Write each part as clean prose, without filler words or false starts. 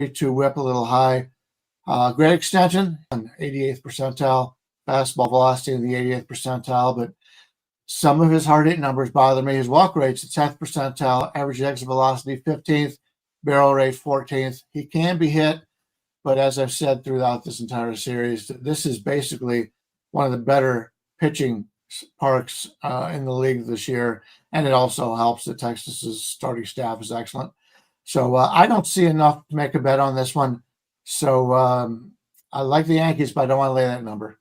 to whip a little high. Great extension, 88th percentile. Fastball velocity in the 88th percentile, but some of his hard hit numbers bother me. His walk rate's the 10th percentile, average exit velocity 15th, barrel rate 14th. He can be hit, but as I've said throughout this entire series, this is basically one of the better pitching parks in the league this year, and it also helps that Texas's starting staff is excellent. So I don't see enough to make a bet on this one. So I like the Yankees, but I don't want to lay that number.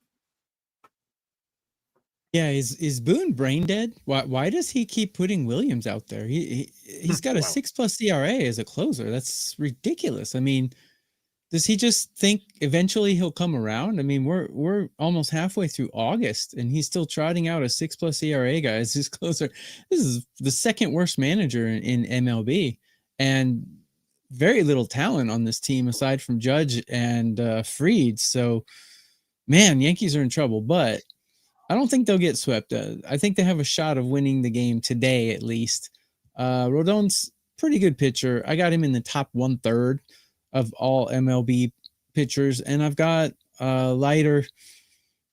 Yeah, is Boone brain dead? Why does he keep putting Williams out there? He's got a 6+ ERA as a closer. That's ridiculous. I mean, does he just think eventually he'll come around? I mean, we're almost halfway through August, and he's still trotting out a 6+ ERA guy as his closer. This is the second worst manager in MLB, and very little talent on this team aside from Judge and Fried. So, man, Yankees are in trouble, but I don't think they'll get swept. I think they have a shot of winning the game today, at least. Rodon's pretty good pitcher. I got him in the top 1/3 of all MLB pitchers, and I've got Leiter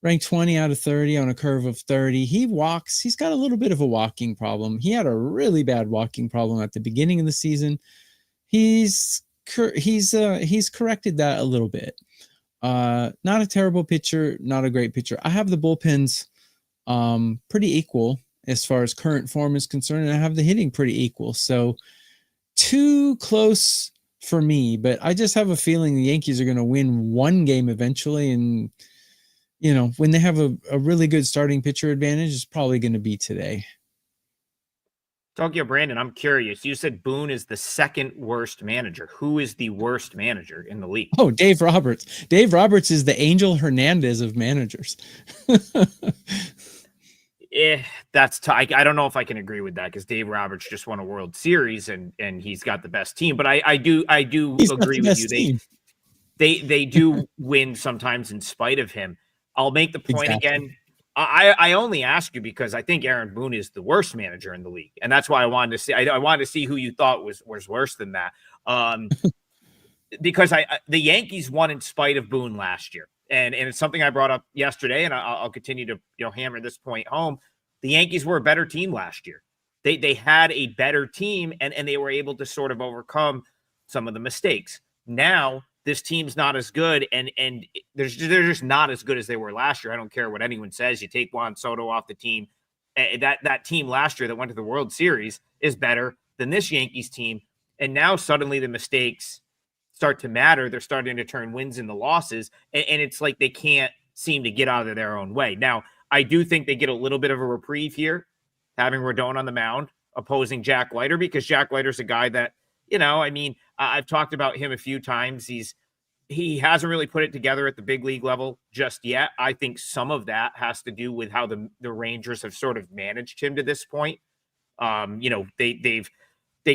ranked 20 out of 30 on a curve of 30. He walks. He's got a little bit of a walking problem. He had a really bad walking problem at the beginning of the season. He's corrected that a little bit. Not a terrible pitcher, not a great pitcher. I have the bullpens pretty equal as far as current form is concerned, and I have the hitting pretty equal. So too close for me, but I just have a feeling the Yankees are going to win one game eventually. And, you know, when they have a really good starting pitcher advantage, it's probably going to be today. Tokyo Brandon, I'm curious. You said Boone is the second worst manager. Who is the worst manager in the league? Oh, Dave Roberts. Dave Roberts is the Angel Hernandez of managers. I don't know if I can agree with that, because Dave Roberts just won a World Series and he's got the best team. But I do agree with you. They do win sometimes in spite of him. I'll make the point again. I only ask you because I think Aaron Boone is the worst manager in the league, and that's why I wanted to see. I wanted to see who you thought was worse than that. Because the Yankees won in spite of Boone last year, and it's something I brought up yesterday, and I'll continue to hammer this point home. The Yankees were a better team last year. They had a better team, and they were able to sort of overcome some of the mistakes. Now this team's not as good, and they're just not as good as they were last year. I don't care what anyone says. You take Juan Soto off the team, that team last year that went to the World Series is better than this Yankees team. And now suddenly the mistakes start to matter. They're starting to turn wins into losses, and it's like they can't seem to get out of their own way. Now, I do think they get a little bit of a reprieve here, having Rodon on the mound, opposing Jack Leiter, because Jack Leiter's a guy that, I've talked about him a few times. He hasn't really put it together at the big league level just yet. I think some of that has to do with how the Rangers have sort of managed him to this point. They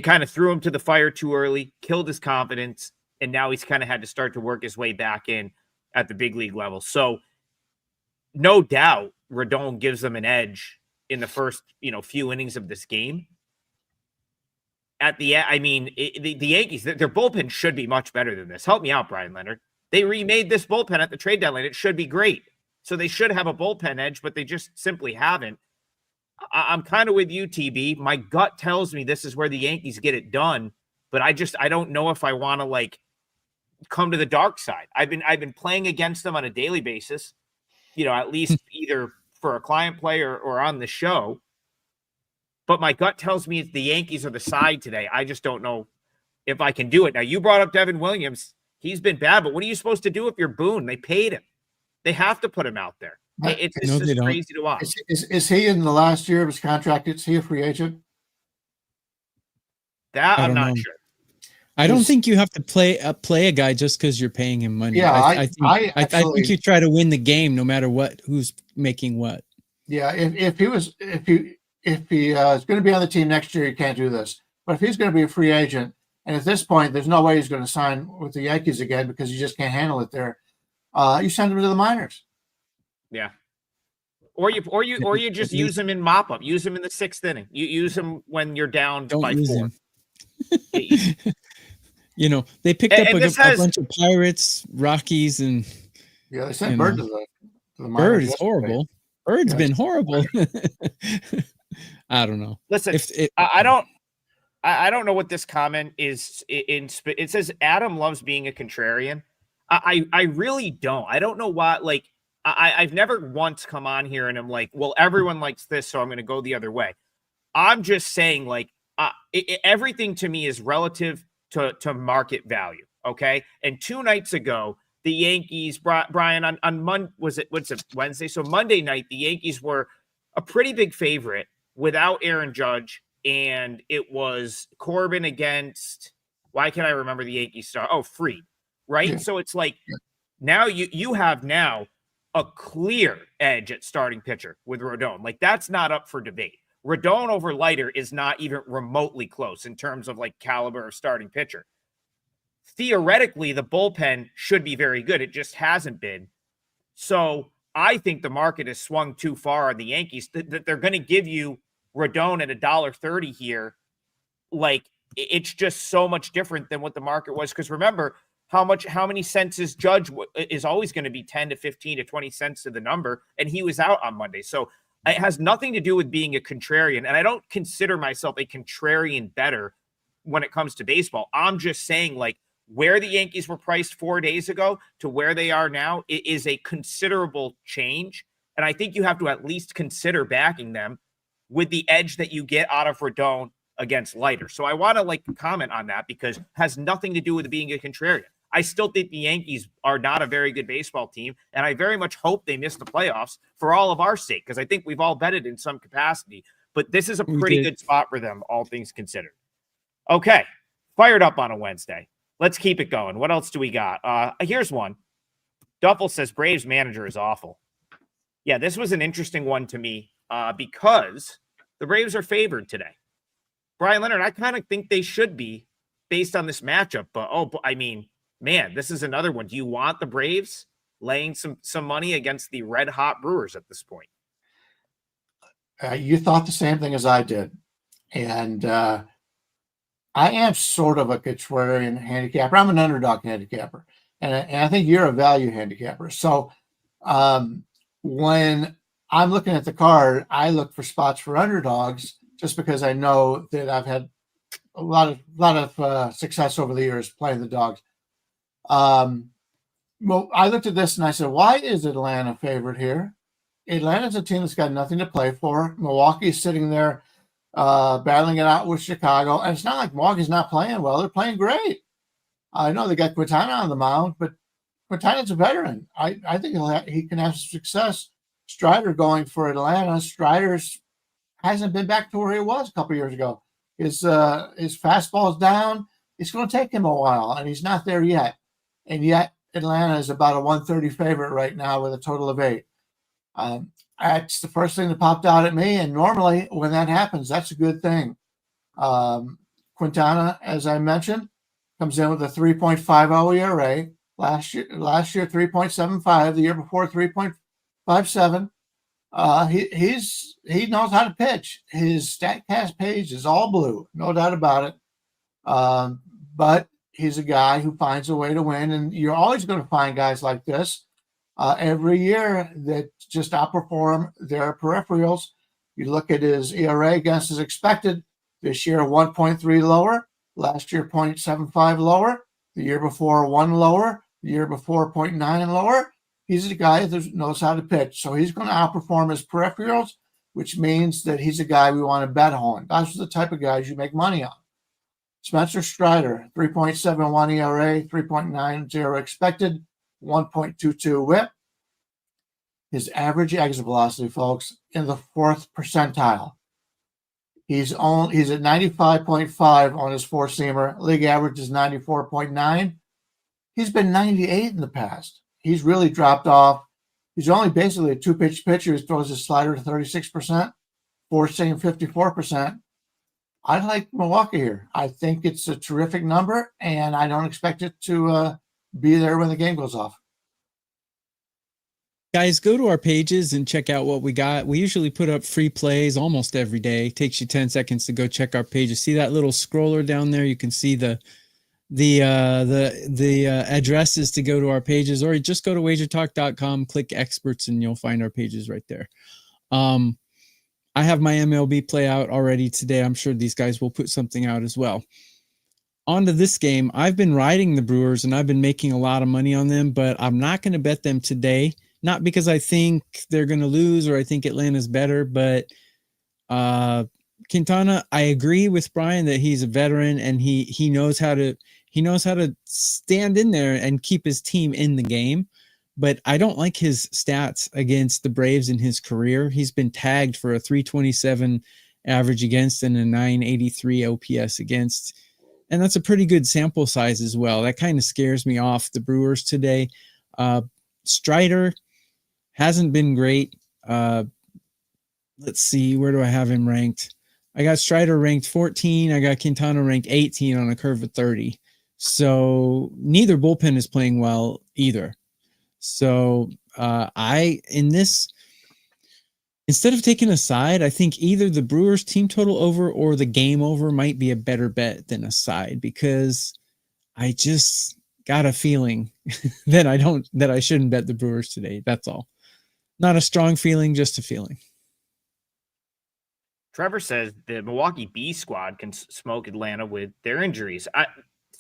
kind of threw him to the fire too early, killed his confidence, and now he's kind of had to start to work his way back in at the big league level. So no doubt Rodon gives them an edge in the first, few innings of this game. At the end, the Yankees, their bullpen should be much better than this. Help me out, Brian Leonard. They remade this bullpen at the trade deadline. It should be great. So they should have a bullpen edge, but they just simply haven't. I'm kind of with you, TB. My gut tells me this is where the Yankees get it done, but I don't know if I want to come to the dark side. I've been playing against them on a daily basis, at least either for a client play or on the show. But my gut tells me the Yankees are the side today. I just don't know if I can do it. Now, you brought up Devin Williams. He's been bad, but what are you supposed to do if you're Boone? They paid him. They have to put him out there. It's just crazy to watch. Is he in the last year of his contract? Is he a free agent? That I'm not sure. I don't think you have to play a guy just because you're paying him money. Yeah, I think you try to win the game no matter who's making what. Yeah, if he is going to be on the team next year, you can't do this. But if he's going to be a free agent, and at this point, there's no way he's going to sign with the Yankees again because you just can't handle it there. You send him to the minors. Yeah. Or you just use him in mop up. Use him in the 6th inning. You use him when you're down by 4. You know, they picked up And a this bunch of Pirates, Rockies, and Yeah, they sent Bird to the Bird minors is yesterday. horrible. Bird's Yes. been horrible. I don't know. Listen, I don't know what this comment is. It says Adam loves being a contrarian. I really don't. I don't know why. Like, I've never once come on here and I'm like, well, everyone likes this, so I'm going to go the other way. I'm just saying, like, everything to me is relative to market value. Okay. And 2 nights ago, the Yankees, Bryan, on Monday, what's it, Wednesday? So Monday night, the Yankees were a pretty big favorite without Aaron Judge. And it was Corbin against, why can't I remember the Yankees star? Oh, Fried, right? Yeah. So it's like, now you have now a clear edge at starting pitcher with Rodon. Like, that's not up for debate. Rodon over Leiter is not even remotely close in terms of like caliber of starting pitcher. Theoretically, the bullpen should be very good. It just hasn't been. So I think the market has swung too far on the Yankees that they're going to give you Rodon at $1.30 here. Like, it's just so much different than what the market was. Because remember how many cents is Judge is always going to be 10 to 15 to 20 cents to the number. And he was out on Monday. So it has nothing to do with being a contrarian. And I don't consider myself a contrarian bettor when it comes to baseball. I'm just saying, like, where the Yankees were priced 4 days ago to where they are now, it is a considerable change. And I think you have to at least consider backing them with the edge that you get out of Rodon against Leiter. So I want to like comment on that because it has nothing to do with being a contrarian. I still think the Yankees are not a very good baseball team, and I very much hope they miss the playoffs for all of our sake, because I think we've all betted in some capacity. But this is a pretty good spot for them, all things considered. Okay, fired up on a Wednesday. Let's keep it going. What else do we got? Here's one. Duffel says Braves manager is awful. Yeah, this was an interesting one to me because the Braves are favored today. Bryan Leonard, I kind of think they should be based on this matchup. But, I mean, man, this is another one. Do you want the Braves laying some money against the red-hot Brewers at this point? You thought the same thing as I did. And I am sort of a contrarian handicapper. I'm an underdog handicapper. And I think you're a value handicapper. So when I'm looking at the card, I look for spots for underdogs just because I know that I've had a lot of success over the years playing the dogs. Well, I looked at this and I said, why is Atlanta favored here? Atlanta's a team that's got nothing to play for. Milwaukee's sitting there battling it out with Chicago. And it's not like Milwaukee's not playing well. They're playing great. I know they got Quintana on the mound, but Quintana's a veteran. I think he can have some success. Strider going for Atlanta. Strider's hasn't been back to where he was a couple years ago. His fastball's down. It's going to take him a while, and he's not there yet. And yet Atlanta is about a 130 favorite right now with a total of 8. That's the first thing that popped out at me. And normally when that happens, that's a good thing. Quintana, as I mentioned, comes in with a 3.50 ERA. Last year 3.75. The year before 3.57. He knows how to pitch. His StatCast page is all blue, no doubt about it. But he's a guy who finds a way to win, and you're always going to find guys like this every year that just outperform their peripherals. You look at his ERA against his expected. This year 1.3 lower. Last year 0.75 lower. The year before 1 lower. The year before 0.9 lower. He's a guy that knows how to pitch. So he's going to outperform his peripherals, which means that he's a guy we want to bet on. Those are the type of guys you make money on. Spencer Strider, 3.71 ERA, 3.90 expected, 1.22 whip. His average exit velocity, folks, in the 4th percentile. He's at 95.5 on his 4-seamer. League average is 94.9. He's been 98 in the past. He's really dropped off. He's only basically a 2-pitch pitcher. He throws his slider to 36%, 4-seam 54%. I like Milwaukee here. I think it's a terrific number, and I don't expect it to be there when the game goes off. Guys, go to our pages and check out what we got. We usually put up free plays almost every day. It takes you 10 seconds to go check our pages. See that little scroller down there? You can see the the address is to go to our pages, or just go to wagertalk.com, click experts, and you'll find our pages right there. I have my MLB play out already today. I'm sure these guys will put something out as well. On to this game. I've been riding the Brewers and I've been making a lot of money on them, but I'm not going to bet them today. Not because I think they're going to lose or I think Atlanta's better, but Quintana, I agree with Bryan that he's a veteran and he knows how to stand in there and keep his team in the game. But I don't like his stats against the Braves in his career. He's been tagged for a 327 average against and a 983 OPS against. And that's a pretty good sample size as well. That kind of scares me off the Brewers today. Strider hasn't been great. Let's see, where do I have him ranked? I got Strider ranked 14. I got Quintana ranked 18 on a curve of 30. So neither bullpen is playing well either. So instead of taking a side, I think either the Brewers team total over or the game over might be a better bet than a side, because I just got a feeling that I shouldn't bet the Brewers today. That's all. Not a strong feeling, just a feeling. Trevor says the Milwaukee B squad can smoke Atlanta with their injuries.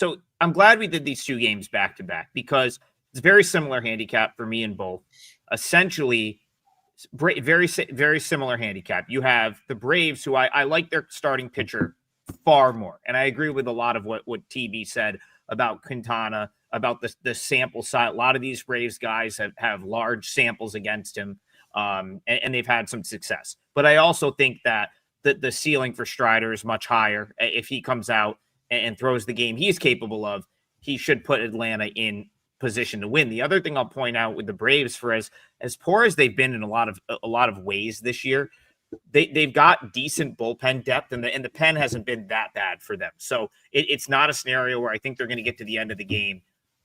So I'm glad we did these two games back to back, because it's very similar handicap for me in both. Essentially, very, very similar handicap. You have the Braves, who I like their starting pitcher far more. And I agree with a lot of what TB said about Quintana, about the sample size. A lot of these Braves guys have large samples against him, and they've had some success. But I also think that the ceiling for Strider is much higher. If he comes out and throws the game he's capable of, he should put Atlanta in position to win. The other thing I'll point out with the Braves, for as poor as they've been in a lot of ways this year, they've got decent bullpen depth, and the pen hasn't been that bad for them. So it's not a scenario where I think they're going to get to the end of the game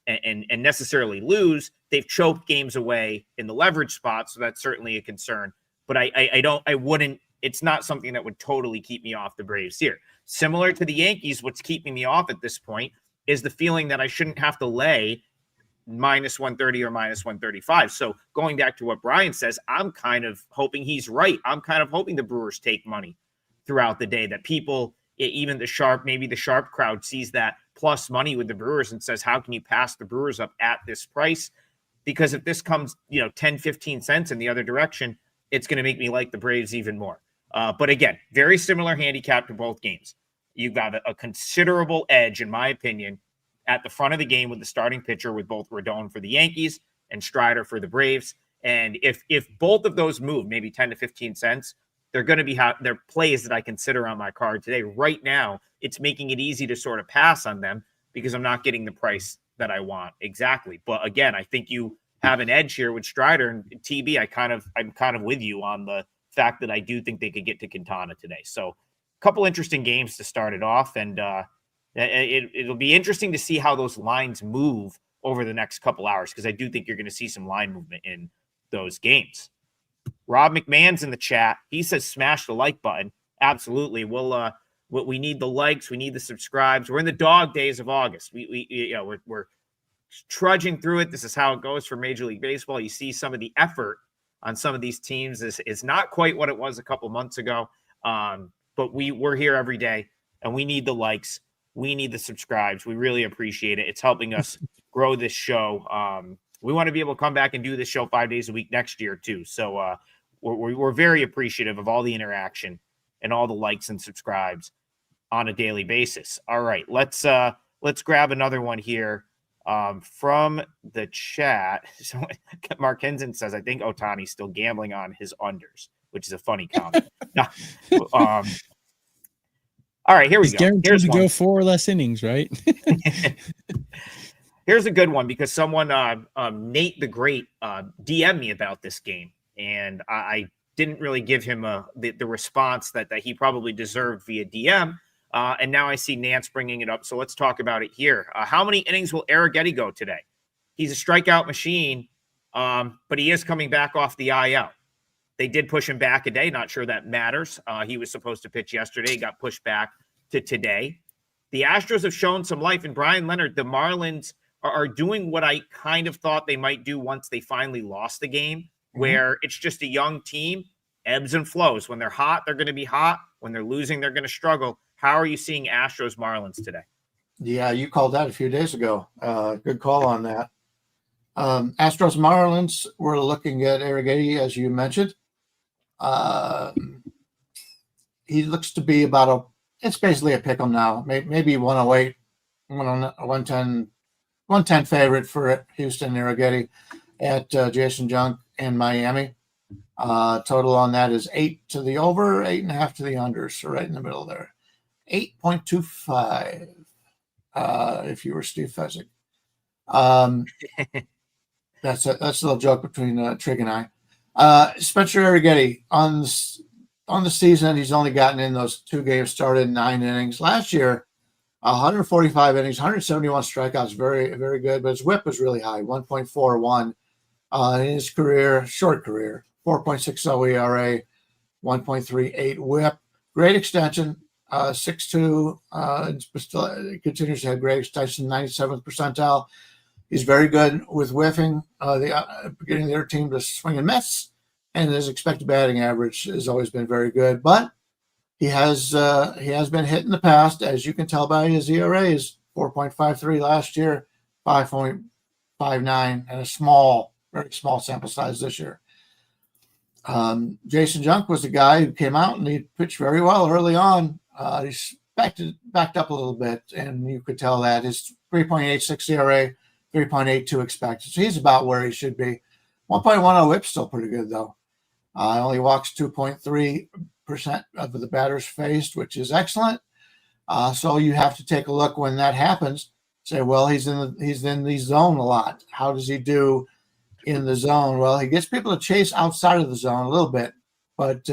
and necessarily lose. They've choked games away in the leverage spot, so that's certainly a concern. But I wouldn't. It's not something that would totally keep me off the Braves here. Similar to the Yankees, what's keeping me off at this point is the feeling that I shouldn't have to lay minus 130 or minus 135. So going back to what Bryan says, I'm kind of hoping he's right. I'm kind of hoping the Brewers take money throughout the day, that people, even the sharp crowd, sees that plus money with the Brewers and says, how can you pass the Brewers up at this price? Because if this comes, 10, 15 cents in the other direction, it's going to make me like the Braves even more. But again, very similar handicap to both games. You've got a considerable edge, in my opinion, at the front of the game with the starting pitcher, with both Rodon for the Yankees and Strider for the Braves. And if both of those move maybe 10 to 15 cents, they're going to be they're plays that I consider on my card today. Right now, it's making it easy to sort of pass on them because I'm not getting the price that I want exactly. But again, I think you have an edge here with Strider and TB. I'm kind of with you on the fact that I do think they could get to Quintana today. So a couple interesting games to start it off, and it'll be interesting to see how those lines move over the next couple hours, because I do think you're going to see some line movement in those games. Rob McMahon's in the chat. He says smash the like button. Absolutely. We need the likes. We need the subscribes. We're in the dog days of August. We're trudging through it. This is how it goes for Major League Baseball. You see some of the effort on some of these teams is not quite what it was a couple months ago. But we're here every day, and we need the likes. We need the subscribes. We really appreciate it. It's helping us grow this show. We want to be able to come back and do this show 5 days a week next year too. So we're very appreciative of all the interaction and all the likes and subscribes on a daily basis. All right, let's grab another one here from the chat. So Mark Henson says, I think Ohtani's still gambling on his unders, which is a funny comment. All right, here we go. Guaranteed to go 4 or less innings, right? Here's a good one, because someone, Nate the Great, DM'd me about this game, and I didn't really give him the response that he probably deserved via DM, and now I see Nance bringing it up, so let's talk about it here. How many innings will Arrighetti go today? He's a strikeout machine, but he is coming back off the IL. They did push him back a day. Not sure that matters. He was supposed to pitch yesterday. Got pushed back to today. the Astros have shown some life. And Bryan Leonard, the Marlins are doing what I kind of thought they might do once they finally lost the game, where it's just a young team, ebbs and flows. When they're hot, they're going to be hot. When they're losing, they're going to struggle. How are you seeing Astros-Marlins today? Yeah, you called that a few days ago. Good call on that. Astros-Marlins, we're looking at Arrighetti, as you mentioned. He looks to be it's basically a pick 'em now. Maybe 108, 110 favorite for Houston, Arrighetti at Jason Junk and Miami. Total on that is 8 to the over, 8.5 to the under. So right in the middle there. 8.25 if you were Steve Fezzik. That's a little joke between Trig and I. Spencer Arrighetti on the season, he's only gotten in those 2 games, started in 9 innings. Last year, 145 innings, 171 strikeouts, very, very good. But his whip was really high, 1.41 in his career, short career, 4.60 ERA, 1.38 whip. Great extension, 6'2", still continues to have great extension, 97th percentile. He's very good with whiffing, getting their team to swing and miss, and his expected batting average has always been very good. But he has been hit in the past, as you can tell by his ERAs, 4.53 last year, 5.59, and a very small sample size this year. Jason Junk was the guy who came out and he pitched very well early on. He's backed up a little bit, and you could tell that his 3.86 ERA, 3.82 expected. So he's about where he should be. 1.10 whip's still pretty good, though. Only walks 2.3% of the batters faced, which is excellent. So you have to take a look when that happens. Say, well, he's in the zone a lot. How does he do in the zone? Well, he gets people to chase outside of the zone a little bit, but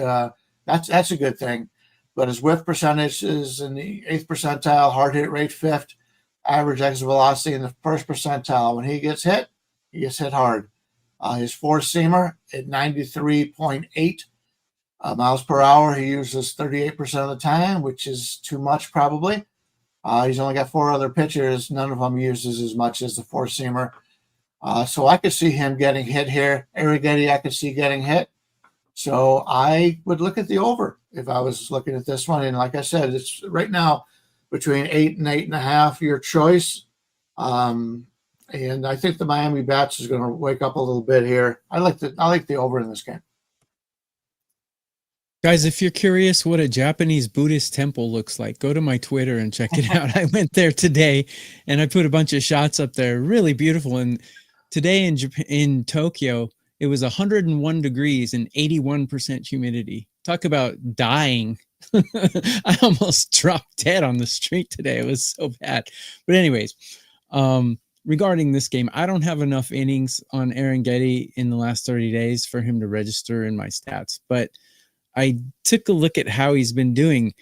that's a good thing. But his whiff percentage is in the 8th percentile, hard hit rate 5th, average exit velocity in the 1st percentile. When he gets hit hard. His four-seamer at 93.8 miles per hour. He uses 38% of the time, which is too much probably. He's only got 4 other pitchers. None of them uses as much as the four-seamer. So I could see him getting hit here. Arrighetti, I could see getting hit. So I would look at the over if I was looking at this one. And like I said, it's right now between 8 and 8.5, your choice. And I think the Miami Bats is going to wake up a little bit here. I like the over in this game. Guys, if you're curious what a Japanese Buddhist temple looks like, go to my Twitter and check it out. I went there today and I put a bunch of shots up there. Really beautiful. And today in Tokyo, it was 101 degrees and 81% humidity. Talk about dying. I almost dropped dead on the street today. It was so bad. But anyways, regarding this game, I don't have enough innings on Arrighetti in the last 30 days for him to register in my stats. But I took a look at how he's been doing.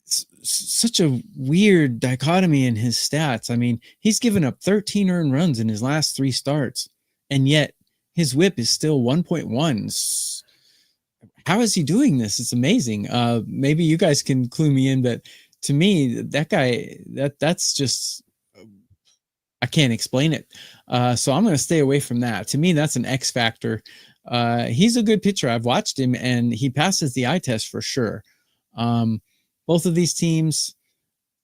Such a weird dichotomy in his stats. I mean, he's given up 13 earned runs in his last 3 starts, and yet his whip is still 1.1. How is he doing this? It's amazing. Maybe you guys can clue me in, but to me, that guy, that's just, I can't explain it. So I'm going to stay away from that. To me, that's an X factor. He's a good pitcher. I've watched him and he passes the eye test for sure. Both of these teams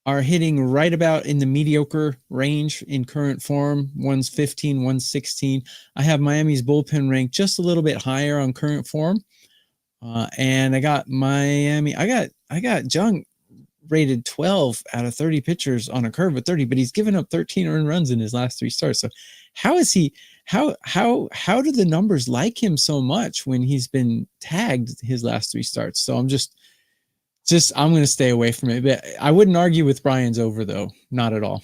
are hitting right about in the mediocre range in current form. One's 15, one's 16. I have Miami's bullpen ranked just a little bit higher on current form. And I got Miami. I got Jung rated 12 out of 30 pitchers on a curve of 30, but he's given up 13 earned runs in his last 3 starts. So how is he, how do the numbers like him so much when he's been tagged his last 3 starts? So I'm I'm going to stay away from it, but I wouldn't argue with Brian's over though. Not at all.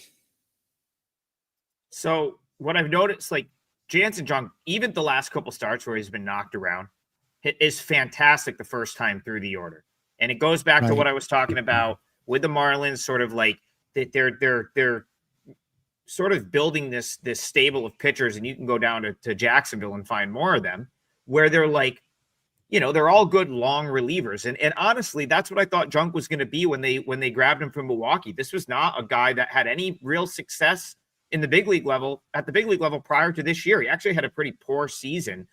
So what I've noticed, like Jansen Jung, even the last couple starts where he's been knocked around, is fantastic the first time through the order. And it goes back to what I was talking about with the Marlins, sort of like that they're sort of building this stable of pitchers, and you can go down to Jacksonville and find more of them, where they're like they're all good long relievers. And honestly, that's what I thought Junk was going to be when they grabbed him from Milwaukee. This was not a guy that had any real success at the big league level prior to this year. He actually had a pretty poor season,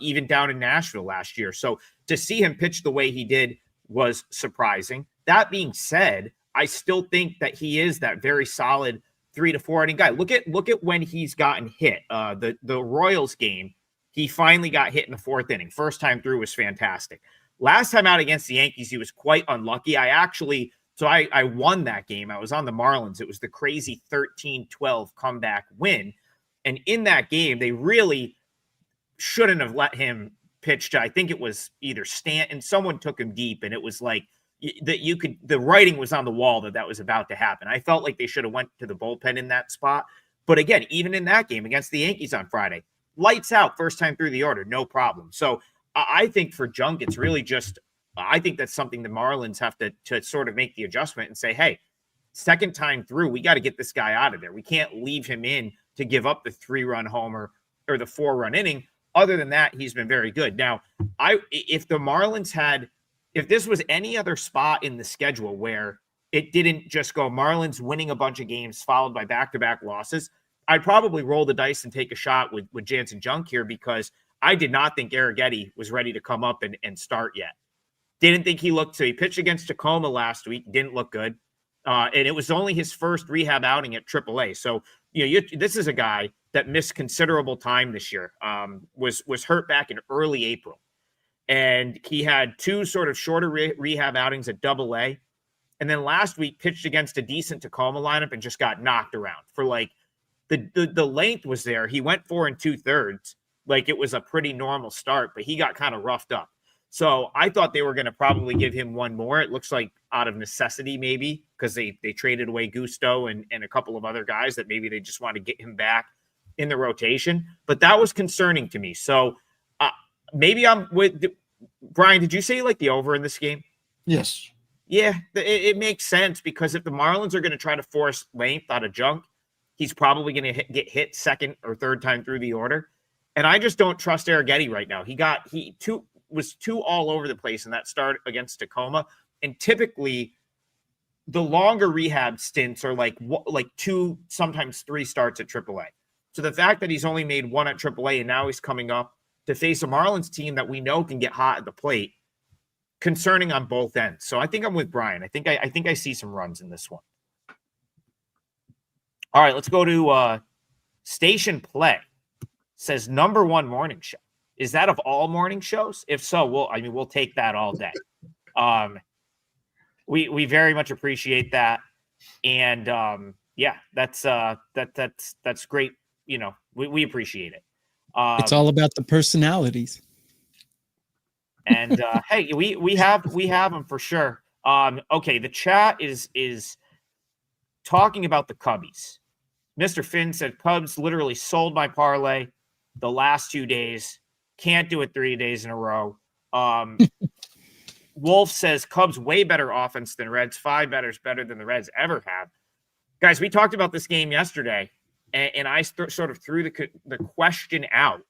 even down in Nashville last year. So to see him pitch the way he did was surprising. That being said, I still think that he is that very solid 3 to 4 inning guy. Look at when he's gotten hit. The Royals game, he finally got hit in the 4th inning. First time through was fantastic. Last time out against the Yankees, he was quite unlucky. I won that game. I was on the Marlins. It was the crazy 13-12 comeback win. And in that game, they really shouldn't have let him pitch to, I think it was either Stanton. Someone took him deep, and it was like the writing was on the wall that was about to happen. I felt like they should have went to the bullpen in that spot. But again, even in that game against the Yankees on Friday, lights out first time through the order, no problem. So I think for Junk, it's really just, I think that's something the Marlins have to sort of make the adjustment and say, hey, second time through, we got to get this guy out of there. We can't leave him in to give up the 3-run homer or the 4-run inning. Other than that, he's been very good. Now, if the Marlins if this was any other spot in the schedule where it didn't just go Marlins winning a bunch of games followed by back-to-back losses, I'd probably roll the dice and take a shot with Jansen Junk here, because I did not think Arrighetti was ready to come up and start yet. Didn't think he looked, so he pitched against Tacoma last week, didn't look good. And it was only his first rehab outing at AAA. So, this is a guy that missed considerable time this year, was hurt back in early April. And he had 2 sort of shorter rehab outings at AA. And then last week pitched against a decent Tacoma lineup and just got knocked around for like, the length was there. He went 4 2/3. Like it was a pretty normal start, but he got kind of roughed up. So I thought they were going to probably give him one more. It looks like out of necessity, maybe, because they traded away Gusto and a couple of other guys that maybe they just want to get him back in the rotation. But that was concerning to me. So maybe I'm with Brian. Did you say you like the over in this game? Yes. Yeah, it makes sense, because if the Marlins are going to try to force length out of Junk, he's probably going to get hit second or third time through the order. And I just don't trust Arrighetti right now. He was too all over the place in that start against Tacoma. And typically the longer rehab stints are like 2, sometimes 3 starts at AAA. So the fact that he's only made 1 at AAA and now he's coming up to face a Marlins team that we know can get hot at the plate, concerning on both ends. So I think I'm with Brian. I think I see some runs in this one. All right, let's go to Station Play. Says number 1 morning show. Is that of all morning shows? If so, we'll take that all day. We very much appreciate that, and that's great. We appreciate it. It's all about the personalities. And hey, we have them for sure. Okay, the chat is talking about the Cubbies. Mr. Finn said Cubs literally sold my parlay the last 2 days. Can't do it 3 days in a row. Wolf says Cubs way better offense than Reds. 5 bettors better than the Reds ever have. Guys, we talked about this game yesterday, and I sort of threw the question out.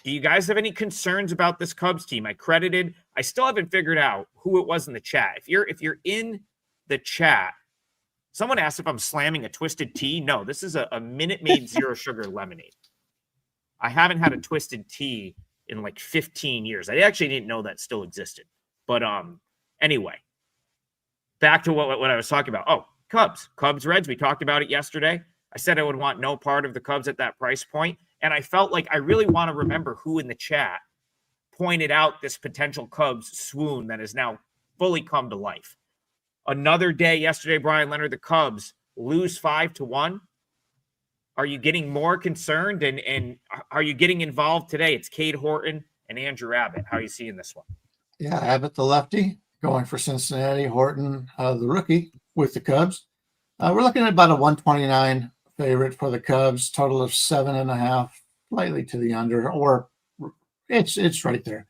Do you guys have any concerns about this Cubs team? I still haven't figured out who it was in the chat. If you're in the chat, someone asked if I'm slamming a twisted tea. No, this is a Minute Maid zero sugar lemonade. I haven't had a twisted tea in like 15 years. I actually didn't know that still existed. But anyway, back to what I was talking about. Oh, Cubs, Reds. We talked about it yesterday. I said I would want no part of the Cubs at that price point. And I felt like I really want to remember who in the chat pointed out this potential Cubs swoon that has now fully come to life. Another day yesterday, Brian Leonard, the Cubs lose 5-1. Are you getting more concerned? And are you getting involved today? It's Cade Horton and Andrew Abbott. How are you seeing this one? Yeah, Abbott, the lefty, going for Cincinnati. Horton, the rookie, with the Cubs. We're looking at about a 129 favorite for the Cubs, total of 7.5, slightly to the under, or it's right there.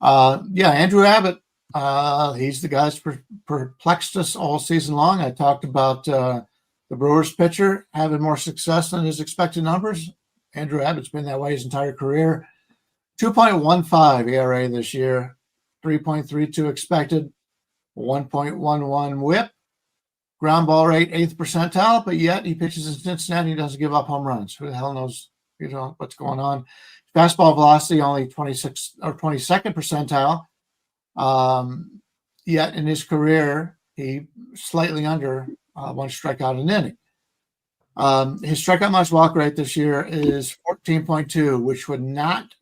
Andrew Abbott, he's the guy that's perplexed us all season long. I talked about the Brewers pitcher having more success than his expected numbers. Andrew Abbott's been that way his entire career. 2.15 ERA this year, 3.32 expected, 1.11 WHIP, ground ball rate 8th percentile, but yet he pitches in Cincinnati. He doesn't give up home runs. Who the hell knows what's going on? Fastball velocity only 26 or 22nd percentile. Yet in his career, he slightly under one strikeout an inning. His strikeout minus walk rate this year is 14.2, which would not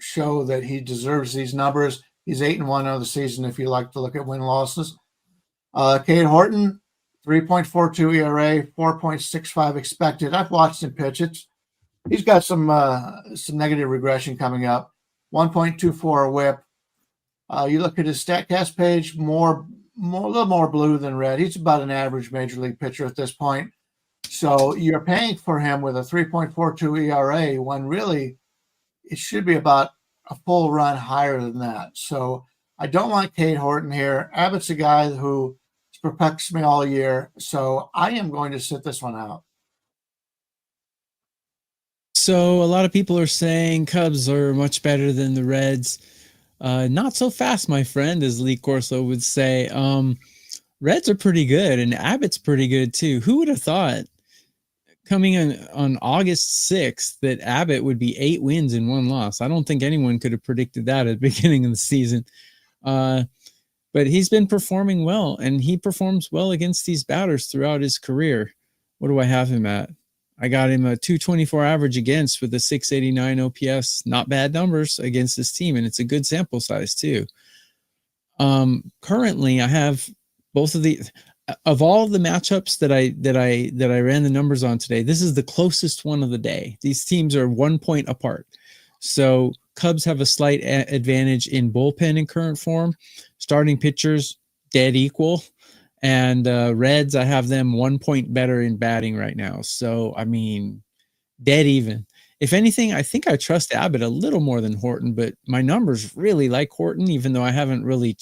show that he deserves these numbers. He's 8-1 on the season if you like to look at win losses. Cade Horton, 3.42 ERA, 4.65 expected. I've watched him pitch. He's got some negative regression coming up. 1.24 WHIP. You look at his StatCast page, a little more blue than red. He's about an average major league pitcher at this point. So you're paying for him with a 3.42 ERA when really it should be about a full run higher than that. So I don't want Cade Horton here. Abbott's a guy who perplexed me all year. So I am going to sit this one out. So a lot of people are saying Cubs are much better than the Reds. Not so fast, my friend, as Lee Corso would say. Reds are pretty good, and Abbott's pretty good too. Who would have thought coming in on August 6th that Abbott would be 8 wins and 1 loss? I don't think anyone could have predicted that at the beginning of the season. But he's been performing well, and he performs well against these batters throughout his career. What do I have him at? I got him a 224 average against with a 689 OPS. Not bad numbers against this team, and it's a good sample size too. Currently, I have both of the of all the matchups that I ran the numbers on today. This is the closest one of the day. These teams are 1 point apart, so Cubs have a slight advantage in bullpen in current form. Starting pitchers dead equal. And Reds, I have them 1 point better in batting right now. So, I mean, dead even. If anything, I think I trust Abbott a little more than Horton, but my numbers really like Horton, even though I haven't really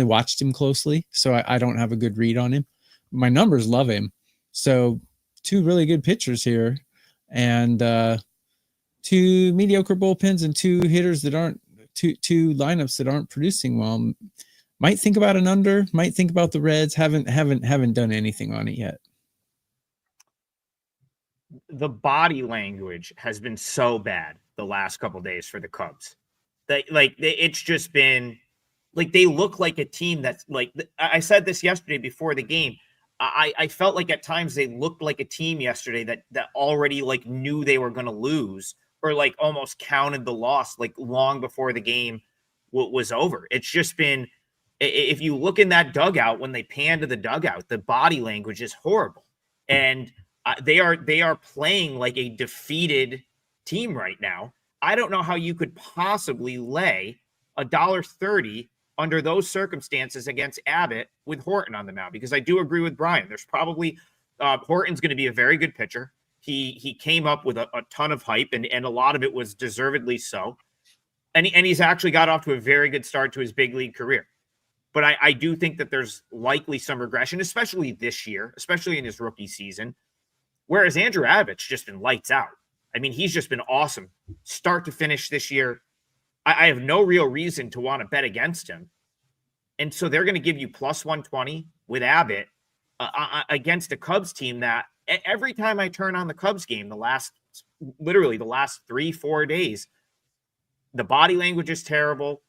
watched him closely. So I don't have a good read on him. My numbers love him. So 2 really good pitchers here, and 2 mediocre bullpens and 2 hitters that aren't two lineups that aren't producing well. Might think about an under, might think about the Reds. Haven't done anything on it yet. The body language has been so bad the last couple of days for the Cubs. It's just been like they look like a team that's like, I said this yesterday before the game. I felt like at times they looked like a team yesterday that already like knew they were going to lose, or like almost counted the loss like long before the game was over. It's just been, if you look in that dugout, when they pan to the dugout, the body language is horrible. And they are playing like a defeated team right now. I don't know how you could possibly lay $1.30 under those circumstances against Abbott with Horton on the mound, because I do agree with Bryan. There's probably Horton's going to be a very good pitcher. He came up with a ton of hype, and a lot of it was deservedly so. And he's actually got off to a very good start to his big league career. But I do think that there's likely some regression, especially this year, especially in his rookie season. Whereas Andrew Abbott's just been lights out. I mean, he's just been awesome start to finish this year. I have no real reason to want to bet against him. And so they're going to give you plus 120 with Abbott against a Cubs team that every time I turn on the Cubs game, the last 3-4 days, the body language is terrible,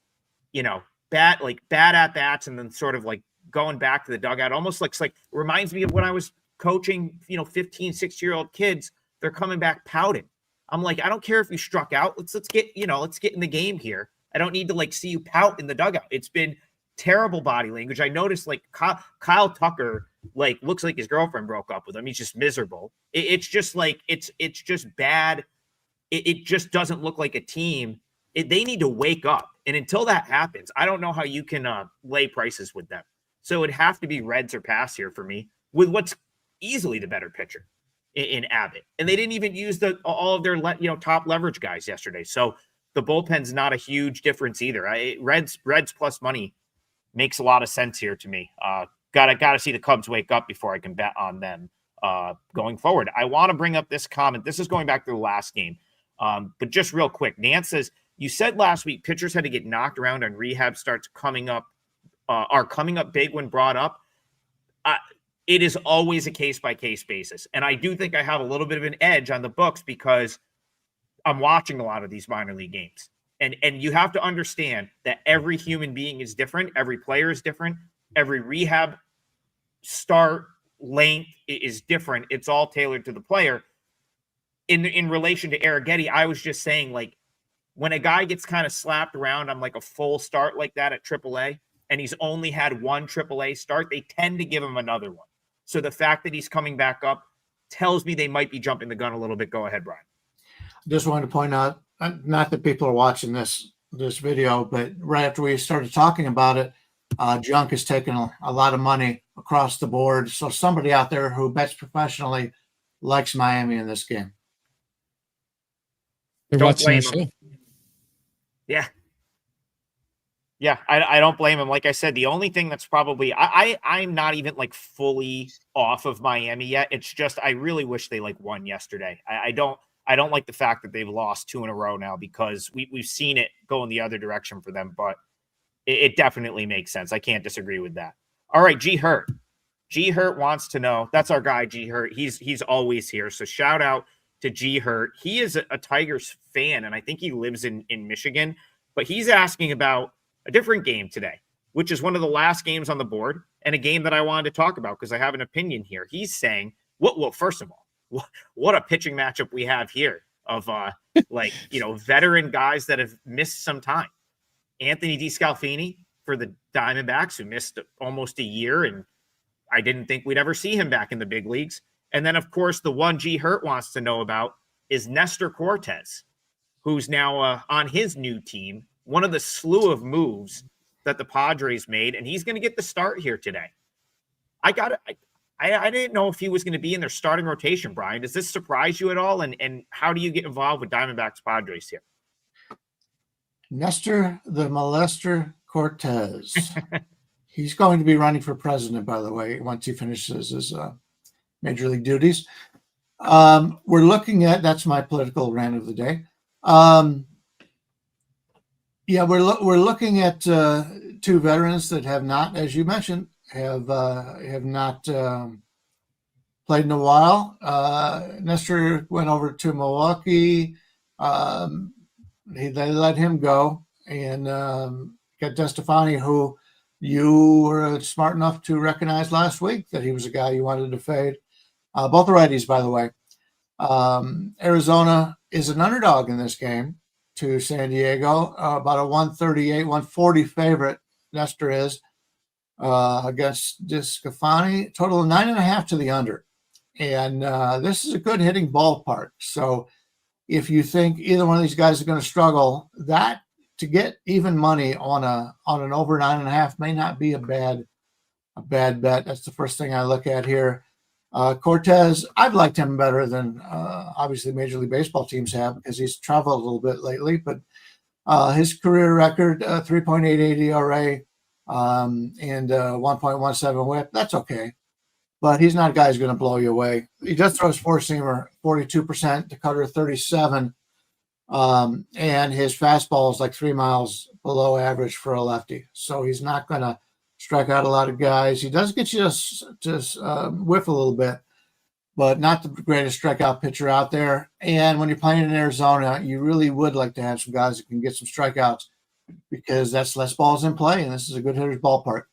bad at bats, and then sort of like going back to the dugout, almost looks like reminds me of when I was coaching, 15, 16-year-old kids. They're coming back pouting. I'm like, I don't care if you struck out. Let's get in the game here. I don't need to like see you pout in the dugout. It's been terrible body language. I noticed like Kyle Tucker like looks like his girlfriend broke up with him. He's just miserable. It's just like it's just bad. It just doesn't look like a team. They need to wake up. And until that happens, I don't know how you can lay prices with them. So it'd have to be Reds or pass here for me with what's easily the better pitcher in Abbott. And they didn't even use all of their top leverage guys yesterday. So the bullpen's not a huge difference either. Reds plus money makes a lot of sense here to me. Gotta see the Cubs wake up before I can bet on them going forward. I want to bring up this comment. This is going back to the last game. But just real quick, Nance says, you said last week pitchers had to get knocked around and rehab starts coming up, are coming up big when brought up. It is always a case-by-case basis. And I do think I have a little bit of an edge on the books because I'm watching a lot of these minor league games. And you have to understand that every human being is different. Every player is different. Every rehab start length is different. It's all tailored to the player. In relation to Arrighetti, I was just saying, like, when a guy gets kind of slapped around on like a full start like that at AAA, and he's only had one AAA start, they tend to give him another one. So the fact that he's coming back up tells me they might be jumping the gun a little bit. Go ahead, Bryan. Just wanted to point out, not that people are watching this video, but right after we started talking about it, Junk is taking a lot of money across the board. So somebody out there who bets professionally likes Miami in this game. They're Don't watching the blame show. Yeah. Yeah, I don't blame him. Like I said, the only thing that's probably I'm not even like fully off of Miami yet. It's just I really wish they like won yesterday. I don't like the fact that they've lost 2 in a row now because we've seen it go in the other direction for them, but it definitely makes sense. I can't disagree with that. All right, G Hurt. G Hurt wants to know. That's our guy, G Hurt. He's always here. So shout out to G Hurt. He is a Tigers fan, and I think he lives in Michigan, but he's asking about a different game today, which is one of the last games on the board and a game that I wanted to talk about because I have an opinion here. He's saying, well, first of all, what a pitching matchup we have here of veteran guys that have missed some time. Anthony DeScalfini for the Diamondbacks, who missed almost a year, and I didn't think we'd ever see him back in the big leagues. And then, of course, the one G Hurt wants to know about is Nestor Cortes, who's now on his new team, one of the slew of moves that the Padres made, and he's going to get the start here today. I didn't know if he was going to be in their starting rotation, Bryan. Does this surprise you at all? And how do you get involved with Diamondbacks Padres here? Nestor the Molester Cortes. He's going to be running for president, by the way, once he finishes his major league duties. We're looking at, that's my political rant of the day. We're looking at 2 veterans that have not, as you mentioned, have not played in a while. Nestor went over to Milwaukee. They let him go and got DeScalfani, who you were smart enough to recognize last week that he was a guy you wanted to fade. Both are righties, by the way. Arizona is an underdog in this game to San Diego, about a 138, 140 favorite. Nestor is against DeScalfani, total of 9.5 to the under. And this is a good hitting ballpark. So if you think either one of these guys are going to struggle, that to get even money on an over 9.5 may not be a bad bet. That's the first thing I look at here. Cortes, I've liked him better than obviously Major League Baseball teams have because he's traveled a little bit lately. But his career record, 3.88 ERA and 1.17 WHIP, that's okay. But he's not a guy who's going to blow you away. He does throw his four-seamer 42% to cutter 37, and his fastball is like 3 miles below average for a lefty. So he's not going to strike out a lot of guys. He does get you to whiff a little bit, but not the greatest strikeout pitcher out there. And when you're playing in Arizona, you really would like to have some guys that can get some strikeouts because that's less balls in play, and this is a good hitter's ballpark.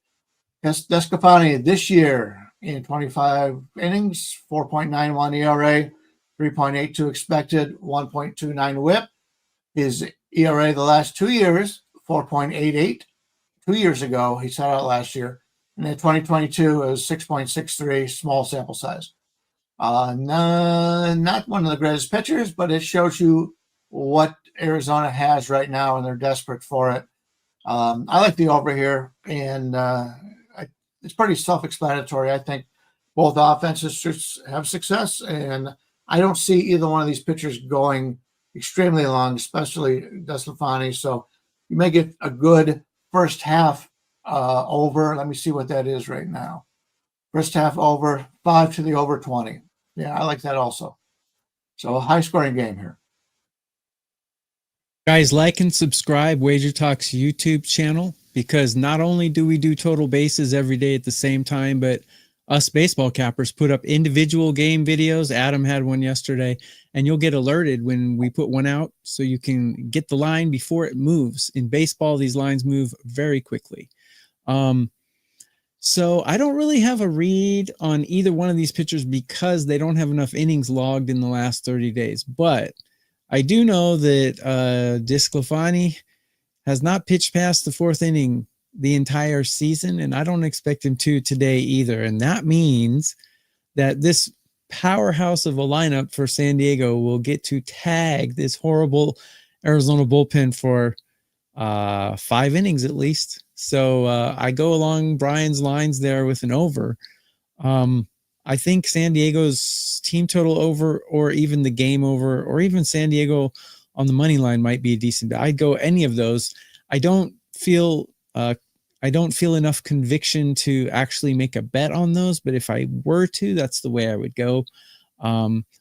DeScalfani this year in 25 innings, 4.91 ERA, 3.82 expected, 1.29 WHIP. His ERA the last 2 years, 4.88. 2 years ago, he sat out last year. And in 2022, it was 6.63, small sample size. Not one of the greatest pitchers, but it shows you what Arizona has right now, and they're desperate for it. I like the over here, and it's pretty self-explanatory. I think both offenses should have success, and I don't see either one of these pitchers going extremely long, especially DeScalfani. So you may get a good first half over. Let me see what that is right now. First half over, 5 to the over 20. Yeah, I like that also. So a high-scoring game here. Guys, like and subscribe Wager Talk's YouTube channel, because not only do we do total bases every day at the same time, but us baseball cappers put up individual game videos. Adam had one yesterday, and you'll get alerted when we put one out so you can get the line before it moves. In baseball, these lines move very quickly. So I don't really have a read on either one of these pitchers because they don't have enough innings logged in the last 30 days. But I do know that DeSclafani has not pitched past the fourth inning the entire season, and I don't expect him to today either. And that means that this powerhouse of a lineup for San Diego will get to tag this horrible Arizona bullpen for 5 innings at least. So I go along Brian's lines there with an over. I think San Diego's team total over, or even the game over, or even San Diego on the money line might be a decent. I'd go any of those. I don't feel enough conviction to actually make a bet on those, but if I were to, that's the way I would go.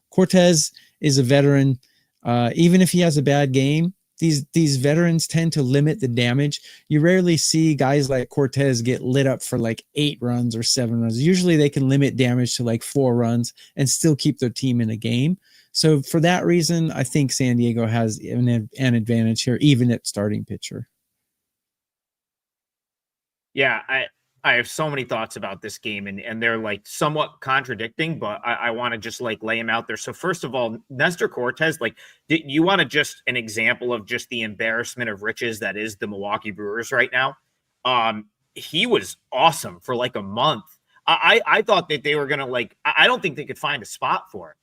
Cortez is a veteran. Even if he has a bad game, these veterans tend to limit the damage. You rarely see guys like Cortez get lit up for like 8 runs or 7 runs. Usually they can limit damage to like 4 runs and still keep their team in a game. So for that reason, I think San Diego has an advantage here, even at starting pitcher. Yeah, I have so many thoughts about this game, and they're like somewhat contradicting, but I want to just like lay them out there. So first of all, Nestor Cortez, like, you want to just an example of just the embarrassment of riches that is the Milwaukee Brewers right now. He was awesome for like a month. I thought that they were gonna, like, I don't think they could find a spot for him.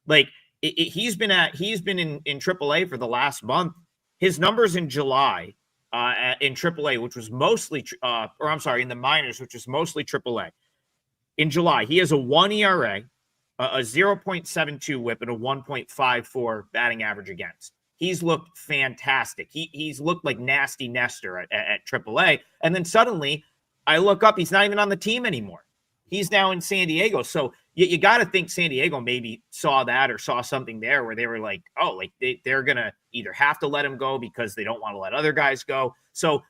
Like, he's been in AAA for the last month. His numbers in July. In AAA, which was mostly, in the minors, which was mostly AAA. In July, he has a 1 ERA, a 0.72 whip, and a 1.54 batting average against. He's looked fantastic. He's looked like nasty Nestor at AAA. And then suddenly, I look up, he's not even on the team anymore. He's now in San Diego. So you got to think San Diego maybe saw that or saw something there where they were like, oh, like they're going to either have to let him go because they don't want to let other guys go. So,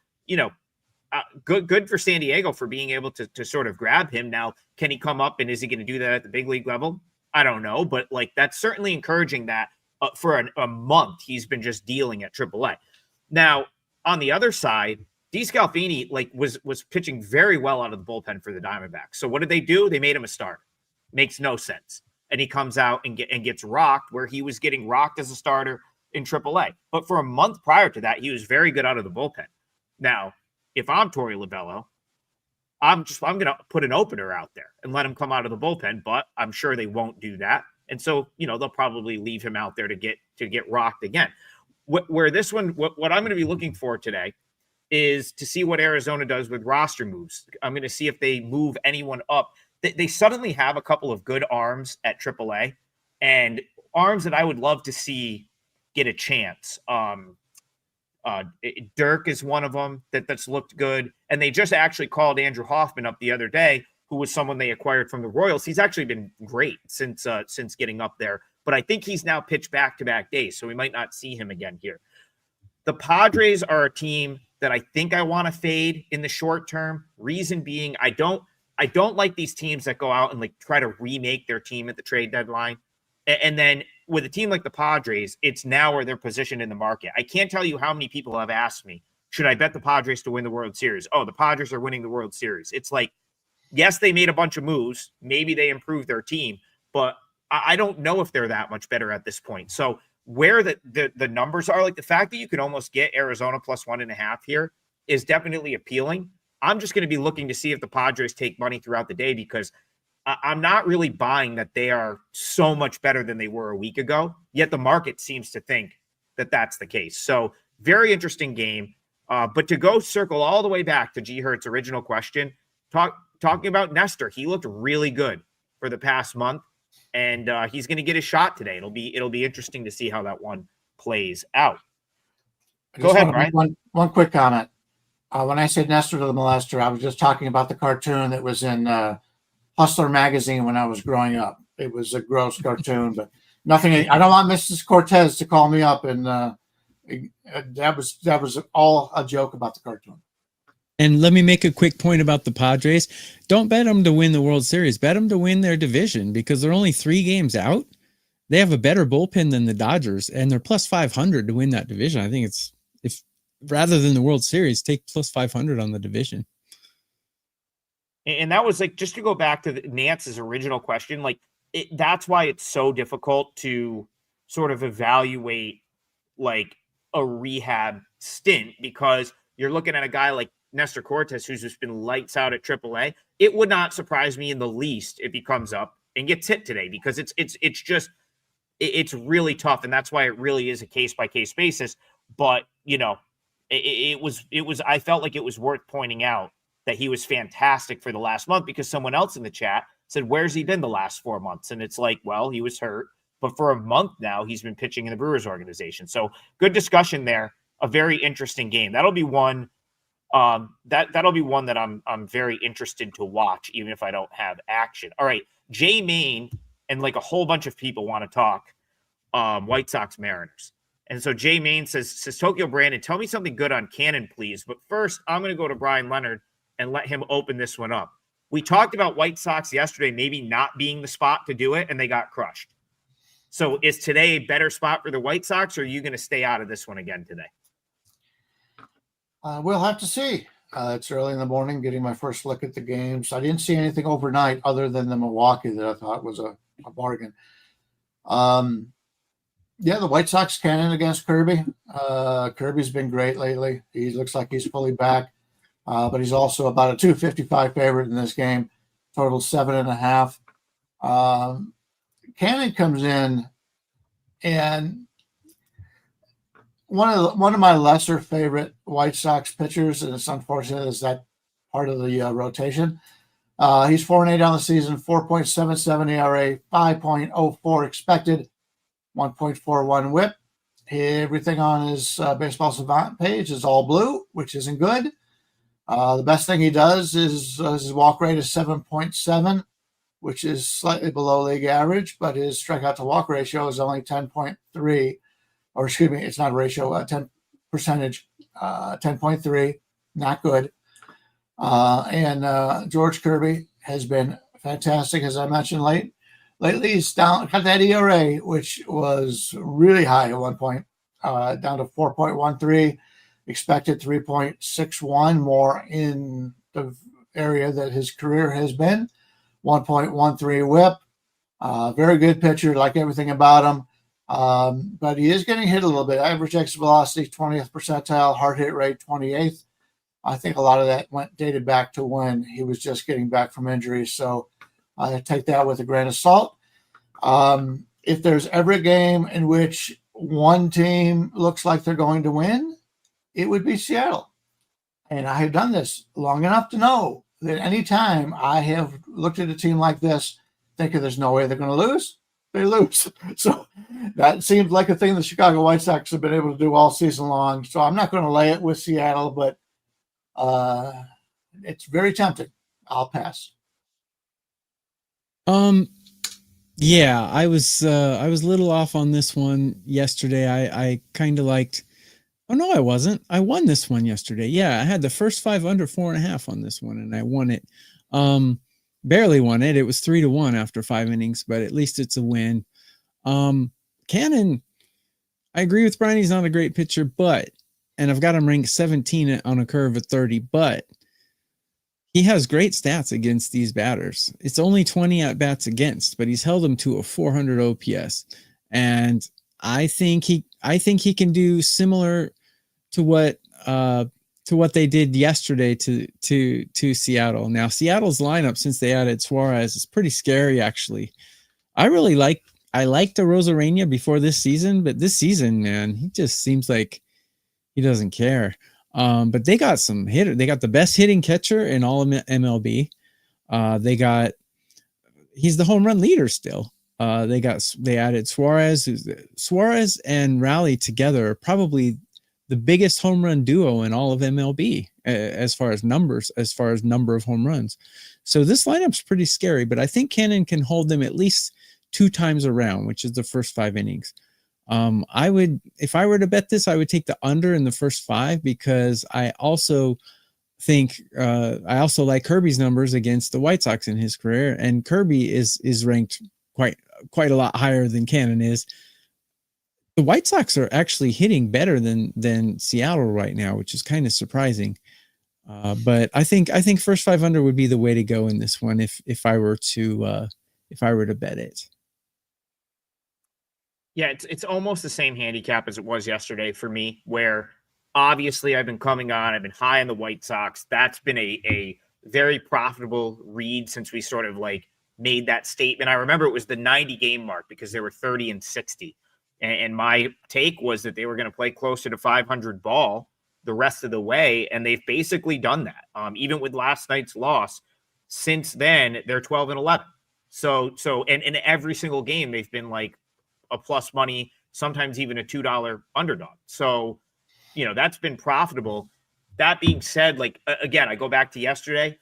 good for San Diego for being able to sort of grab him. Now, can he come up, and is he going to do that at the big league level? I don't know, but like that's certainly encouraging that for a month he's been just dealing at AAA. Now, on the other side, DeSclafani was pitching very well out of the bullpen for the Diamondbacks. So what did they do? They made him a starter. Makes no sense. And he comes out and gets rocked, where he was getting rocked as a starter in AAA. But for a month prior to that, he was very good out of the bullpen. Now, if I'm Torey Lovullo, I'm going to put an opener out there and let him come out of the bullpen, but I'm sure they won't do that. And so, they'll probably leave him out there to get rocked again. Where this one, what I'm going to be looking for today is to see what Arizona does with roster moves. I'm going to see if they move anyone up. They suddenly have a couple of good arms at AAA, and arms that I would love to see get a chance. Dirk is one of them that's looked good. And they just actually called Andrew Hoffman up the other day, who was someone they acquired from the Royals. He's actually been great since getting up there, but I think he's now pitched back-to-back days, so we might not see him again here. The Padres are a team that I think I want to fade in the short term. Reason being, I don't like these teams that go out and like try to remake their team at the trade deadline. And then with a team like the Padres, it's now where they're positioned in the market. I can't tell you how many people have asked me, should I bet the Padres to win the World Series? Oh, the Padres are winning the World Series. It's like, yes, they made a bunch of moves. Maybe they improved their team, but I don't know if they're that much better at this point. So where the numbers are, like the fact that you can almost get Arizona plus 1.5 here is definitely appealing. I'm just going to be looking to see if the Padres take money throughout the day, because I'm not really buying that they are so much better than they were a week ago, yet the market seems to think that that's the case. So very interesting game. But to go circle all the way back to G. Hurt's original question, talking about Nestor, he looked really good for the past month, and he's going to get a shot today. It'll be interesting to see how that one plays out. Go ahead, Brian. One quick comment. When I said Nestor to the molester, I was just talking about the cartoon that was in Hustler magazine when I was growing up. It was a gross cartoon, but nothing. I don't want Mrs. Cortez to call me up and That was all a joke about the cartoon. And let me make a quick point about the Padres. Don't bet them to win the World Series. Bet them to win their division because they're only 3 games out. They have a better bullpen than the Dodgers, and they're plus 500 to win that division. I think it's, if rather than the World Series, take plus 500 on the division. And that was like, just to go back to Nance's original question, like that's why it's so difficult to sort of evaluate like a rehab stint, because you're looking at a guy like Nestor Cortes, who's just been lights out at AAA. It would not surprise me in the least if he comes up and gets hit today, because it's really tough. And that's why it really is a case by case basis. But, you know, it was, I felt like it was worth pointing out that he was fantastic for the last month, because someone else in the chat said, where's he been the last 4 months? And it's like, well, he was hurt, but for a month now, he's been pitching in the Brewers organization. So good discussion there. A very interesting game. That'll be one. That'll be one that I'm very interested to watch, even if I don't have action. All right. Jay Main and like a whole bunch of people want to talk White Sox-Mariners. And so Jay Main says, Tokyo Brandon, tell me something good on Cannon, please. But first, I'm going to go to Brian Leonard and let him open this one up. We talked about White Sox yesterday maybe not being the spot to do it, and they got crushed. So is today a better spot for the White Sox, or are you going to stay out of this one again today? We'll have to see. It's early in the morning, getting my first look at the games. I didn't see anything overnight other than the Milwaukee that I thought was a bargain. Yeah, the White Sox cannon against Kirby. Kirby's been great lately. He looks like he's fully back, but he's also about a 255 favorite in this game. Total 7.5. Cannon comes in, and one of my lesser favorite White Sox pitchers, and it's unfortunate, is that part of the rotation. He's 4-8 on the season, 4.77 ERA, 5.04 expected, 1.41 WHIP. Everything on his Baseball Savant page is all blue, which isn't good. The best thing he does is his walk rate is 7.7, which is slightly below league average, but his strikeout to walk ratio is only 10.3. Or excuse me, it's not a ratio, 10 percentage, 10.3, not good. And George Kirby has been fantastic, as I mentioned lately. He's got that ERA, which was really high at one point, down to 4.13, expected 3.61, more in the area that his career has been, 1.13 WHIP. Very good pitcher, like everything about him. But he is getting hit a little bit. Average exit velocity, 20th percentile, hard hit rate, 28th. I think a lot of that dated back to when he was just getting back from injury. So I take that with a grain of salt. If there's ever a game in which one team looks like they're going to win, it would be Seattle. And I have done this long enough to know that anytime I have looked at a team like this, thinking there's no way they're going to lose, they lose. So that seems like a thing the Chicago White Sox have been able to do all season long. So I'm not going to lay it with Seattle, but it's very tempting. I'll pass. Yeah, I was a little off on this one yesterday. I kind of liked. Oh no, I wasn't. I won this one yesterday. Yeah, I had the first 5 under 4.5 on this one, and I won it. Barely won it. It was 3-1 after 5 innings, but at least it's a win. Cannon, I agree with Brian. He's not a great pitcher, and I've got him ranked 17 on a curve of 30, but he has great stats against these batters. It's only 20 at bats against, but he's held them to a 400 OPS. And I think he can do similar to what they did yesterday to Seattle. Now, Seattle's lineup, since they added Suarez, is pretty scary, actually. I liked the Rosarena before this season, but this season, man, he just seems like he doesn't care. But they got some hitter. They got the best hitting catcher in all of MLB. He's the home run leader still. They added Suarez. Suarez and Raleigh together are probably the biggest home run duo in all of MLB as far as number of home runs. So this lineup's pretty scary, but I think Cannon can hold them at least 2 times around, which is the first 5 innings. If I were to bet this, I would take the under in the first 5 because I also think I also like Kirby's numbers against the White Sox in his career, and Kirby is ranked quite a lot higher than Cannon is. The White Sox are actually hitting better than Seattle right now, which is kind of surprising. But I think first 5 under would be the way to go in this one if I were to bet it. Yeah, it's almost the same handicap as it was yesterday for me, where obviously I've been coming on, I've been high on the White Sox. That's been a very profitable read since we sort of like made that statement. I remember it was the 90 game mark because they were 30 and 60. And my take was that they were going to play closer to 500 ball the rest of the way. And they've basically done that. Even with last night's loss, since then, they're 12 and 11. So in every single game, they've been like a plus money, sometimes even a $2 underdog. So, that's been profitable. That being said, like, again, I go back to yesterday,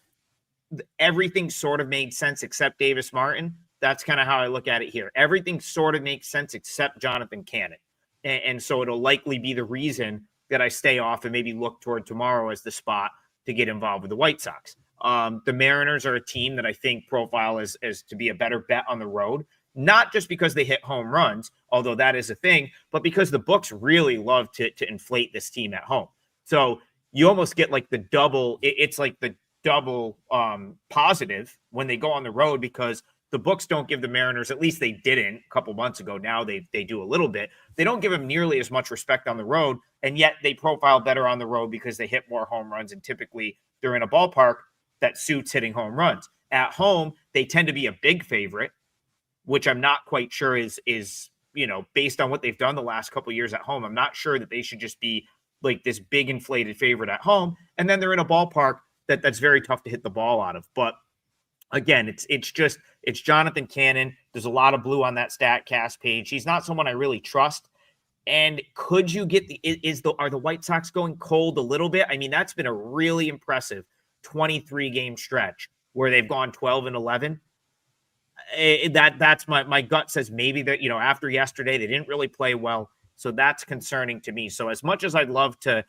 everything sort of made sense except Davis Martin. That's kind of how I look at it here. Everything sort of makes sense except Jonathan Cannon. And so it'll likely be the reason that I stay off and maybe look toward tomorrow as the spot to get involved with the White Sox. The Mariners are a team that I think profile as to be a better bet on the road, not just because they hit home runs, although that is a thing, but because the books really love to inflate this team at home. So you almost get like the double, it's like the double positive when they go on the road because the books don't give the Mariners, at least they didn't a couple months ago. Now they do a little bit. They don't give them nearly as much respect on the road, and yet they profile better on the road because they hit more home runs, and typically they're in a ballpark that suits hitting home runs. At home, they tend to be a big favorite, which I'm not quite sure is based on what they've done the last couple of years at home. I'm not sure that they should just be like this big inflated favorite at home, and then they're in a ballpark that's very tough to hit the ball out of. But again, it's Jonathan Cannon. There's a lot of blue on that StatCast page. He's not someone I really trust. And could you get are the White Sox going cold a little bit? I mean, that's been a really impressive 23 game stretch where they've gone 12 and 11. That's my gut says maybe that, after yesterday, they didn't really play well. So that's concerning to me. So as much as I'd love to,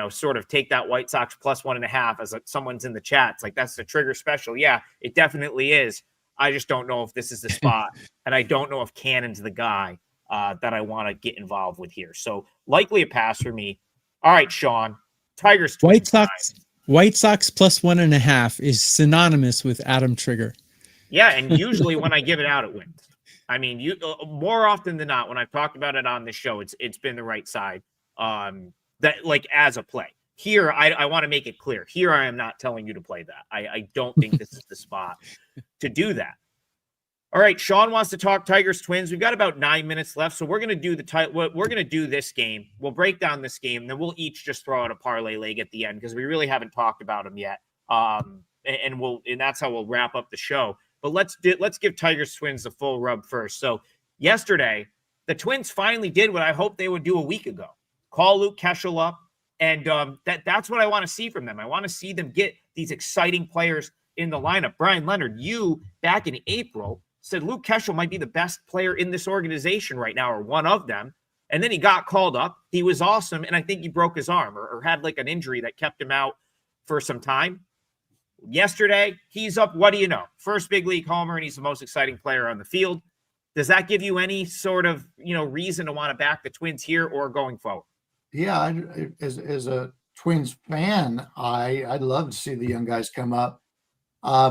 sort of take that White Sox plus 1.5 as someone's in the chat. It's like, that's the trigger special. Yeah, it definitely is. I just don't know if this is the spot. And I don't know if Cannon's the guy that I want to get involved with here. So likely a pass for me. All right, Sean, Tigers. White Sox plus 1.5 is synonymous with Adam Trigger. Yeah. And usually when I give it out, it wins. I mean, more often than not, when I've talked about it on the show, it's been the right side. That like as a play here, I want to make it clear here. I am not telling you to play that. I don't think this is the spot to do that. All right. Sean wants to talk Tigers Twins. We've got about 9 minutes left. So we're going to do we're going to do this game. We'll break down this game. And then we'll each just throw out a parlay leg at the end because we really haven't talked about them yet. And that's how we'll wrap up the show. But let's give Tigers Twins the full rub first. So yesterday, the Twins finally did what I hoped they would do a week ago. Call Luke Keschel up, and that's what I want to see from them. I want to see them get these exciting players in the lineup. Brian Leonard, you back in April said Luke Keschel might be the best player in this organization right now, or one of them, and then he got called up. He was awesome, and I think he broke his arm or had like an injury that kept him out for some time. Yesterday, he's up. What do you know? First big league homer, and he's the most exciting player on the field. Does that give you any sort of reason to want to back the Twins here or going forward? Yeah, as a Twins fan, I'd love to see the young guys come up.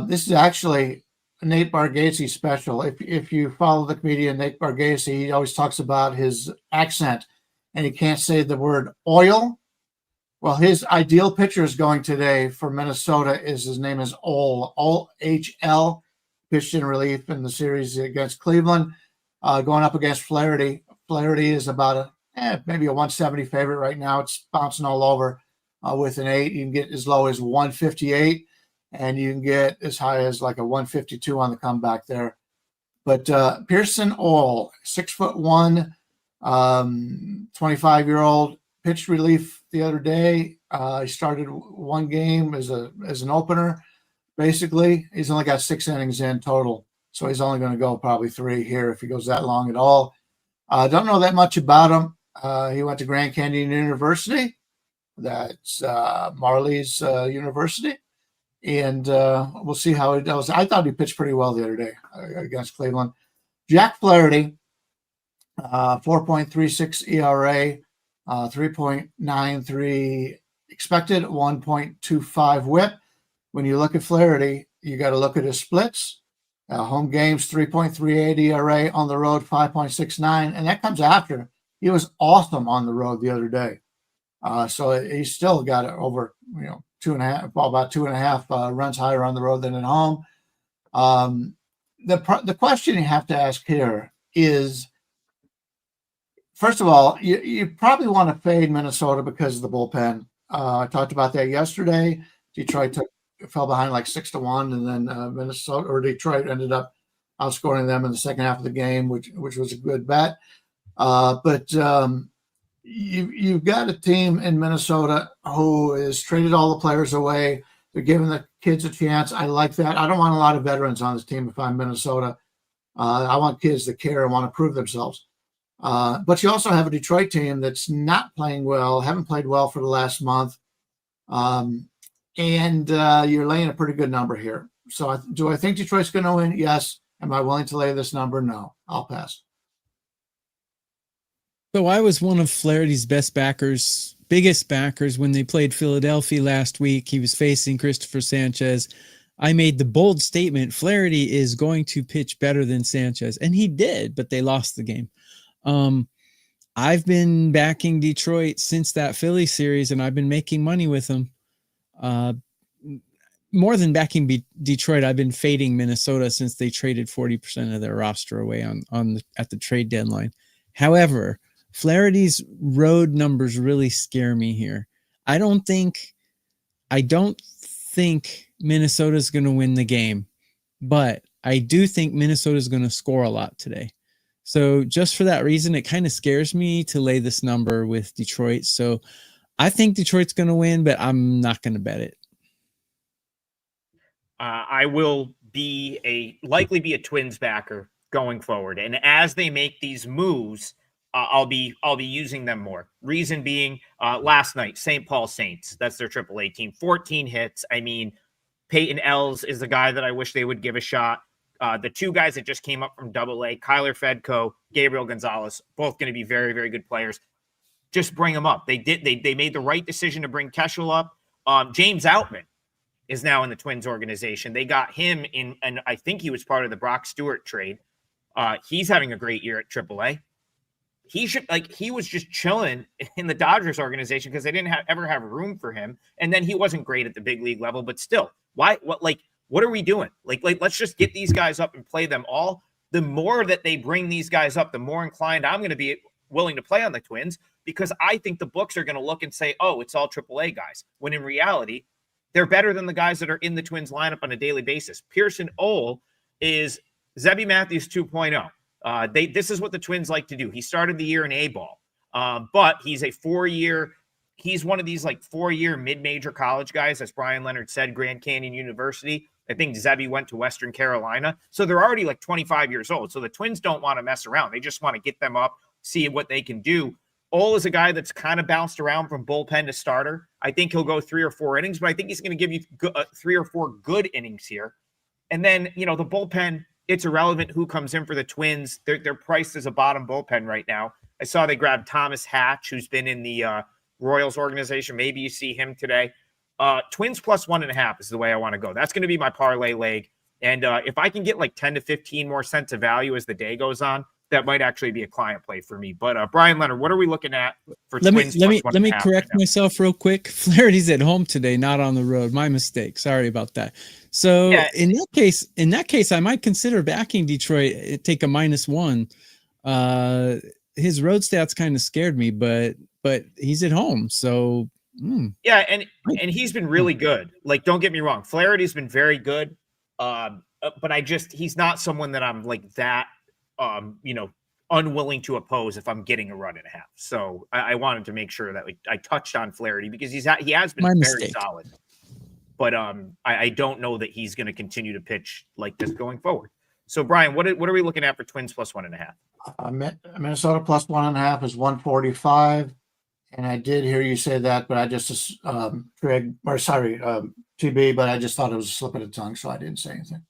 This is actually a Nate Bargatze special. If you follow the comedian Nate Bargatze, he always talks about his accent, and he can't say the word oil. Well, his ideal pitcher is going today for Minnesota. His name is O-H-L. Pitched in relief in the series against Cleveland, going up against Flaherty. Flaherty is about maybe a 170 favorite right now. It's bouncing all over with an 8. You can get as low as 158, and you can get as high as like a 152 on the comeback there. But Pearson Oil, 6'1", 25-year-old, pitched relief the other day. He started one game as an opener. Basically, he's only got 6 innings in total, so he's only going to go probably 3 here if he goes that long at all. Don't know that much about him. He went to Grand Canyon University. That's Marley's university. And we'll see how he does. I thought he pitched pretty well the other day against Cleveland. Jack Flaherty, 4.36 ERA, 3.93 expected, 1.25 whip. When you look at Flaherty, you got to look at his splits. Home games, 3.38 ERA, on the road, 5.69. And that comes after. He was awesome on the road the other day. So he's still got it over, about 2.5 runs higher on the road than at home. The question you have to ask here is, first of all, you probably want to fade Minnesota because of the bullpen. I talked about that yesterday. Detroit fell behind like 6-1, and then Detroit ended up outscoring them in the second half of the game, which was a good bet. But you've got a team in Minnesota who has traded all the players away. They're giving the kids a chance. I like that. I don't want a lot of veterans on this team if I'm Minnesota. I want kids that care and want to prove themselves. But you also have a Detroit team that's not playing well, haven't played well for the last month. And you're laying a pretty good number here. So do I think Detroit's going to win? Yes. Am I willing to lay this number? No. I'll pass. So I was one of Flaherty's biggest backers when they played Philadelphia last week. He was facing Christopher Sanchez. I made the bold statement, Flaherty is going to pitch better than Sanchez. And he did, but they lost the game. I've been backing Detroit since that Philly series, and At been making money with them. More than backing Detroit, I've been fading Minnesota since they traded 40% of their roster away at the trade deadline. However, Flaherty's road numbers really scare me here. I don't think Minnesota's going to win the game, but I do think Minnesota's going to score a lot today. So just for that reason, it kind of scares me to lay this number with Detroit. So I think Detroit's going to win, but I'm not going to bet it. I will likely be a Twins backer going forward. And as they make these moves, I'll be using them more. Reason being, last night, St. Paul Saints, that's their AAA team, 14 hits. I mean, Peyton Ells is the guy that I wish they would give a shot. The two guys that just came up from AA, Kyler Fedko, Gabriel Gonzalez, both going to be very, very good players. Just bring them up. They made the right decision to bring Keschel up. James Outman is now in the Twins organization. They got him in, and I think he was part of the Brock Stewart trade. He's having a great year at AAA. He was just chilling in the Dodgers organization because they didn't ever have room for him. And then he wasn't great at the big league level, but still, what are we doing? Let's just get these guys up and play them all. The more that they bring these guys up, the more inclined I'm going to be willing to play on the Twins, because I think the books are going to look and say, oh, it's all AAA guys. When in reality, they're better than the guys that are in the Twins lineup on a daily basis. Pearson Ole is Zebby Matthews 2.0. This is what the Twins like to do. He started the year in A-ball, but he's one of these 4-year mid-major college guys, as Brian Leonard said, Grand Canyon University. I think Zebby went to Western Carolina. So they're already 25 years old. So the Twins don't want to mess around. They just want to get them up, see what they can do. Ole is a guy that's kind of bounced around from bullpen to starter. I think he'll go 3 or 4 innings, but I think he's going to give you 3 or 4 good innings here. And then, the bullpen, it's irrelevant who comes in for the Twins. They're priced as a bottom bullpen right now. I saw they grabbed Thomas Hatch, who's been in the Royals organization. Maybe you see him today. Twins plus 1.5 is the way I want to go. That's going to be my parlay leg. And if I can get 10 to 15 more cents of value as the day goes on, that might actually be a client play for me. But Brian Leonard, what are we looking at for Twins? Let me correct myself real quick. Flaherty's at home today, not on the road. My mistake. Sorry about that. So in that case, I might consider backing Detroit. Take a -1. His road stats kind of scared me, but he's at home, so yeah, and he's been really good. Don't get me wrong, Flaherty's been very good. But he's not someone that I'm that. Unwilling to oppose if I'm getting a run and a half. So I wanted to make sure that I touched on Flaherty because he has been very solid. But I don't know that he's going to continue to pitch like this going forward. So, Brian, what are we looking at for Twins plus 1.5? Minnesota plus 1.5 is 145. And I did hear you say that, but I just, TB, but I just thought it was a slip of the tongue, so I didn't say anything.